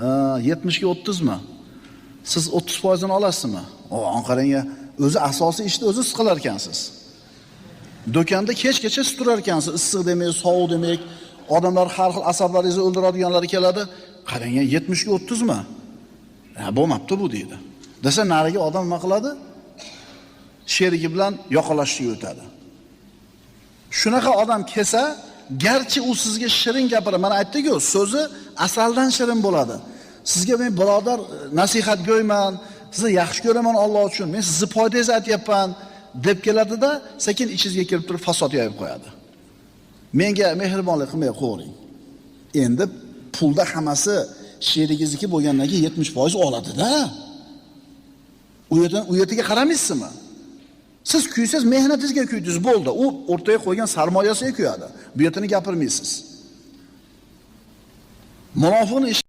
70 ga 30 mi? Siz 30% ni olasizmi? Qarang, o'zi asosiy ishni o'zi siz qilar ekansiz. Do'konda kechgacha siz turar ekansiz, issiq demak, sovuq demak, odamlar har xil asablaringizni o'ldiradiganlar keladi. Qarang, 70 ga 30 mi? Bo'lmabdi bu deydi. Desa nariga odam nima qiladi? Sherigi bilan yoqalashishga o'tadi. Shunaqa odam kelsa, garchi u sizga shirin gapiradi, mana aytdik-ku, so'zi asaldan shirin bo'ladi. Sizga men birodar nasihatgo'yman, sizni yaxshi ko'raman Alloh uchun, men sizni foydangizga aytyapman deb keladi-da, sekin ichingizga kirib turib fasod yoyib qo'yadi. Menga mehribonlik qilmay qo'ying. Endi pulda hammasi sherigingizniki bo'lgandan keyin 70% oladi-da. U yerga qaramaysizmi? Siz kuysiz mehnatingizga kuydingiz, bo'ldi. U o'rtaga qo'ygan sarmoyasiga kuyadi. Bu yerni gapirmaysiz. Munofiqning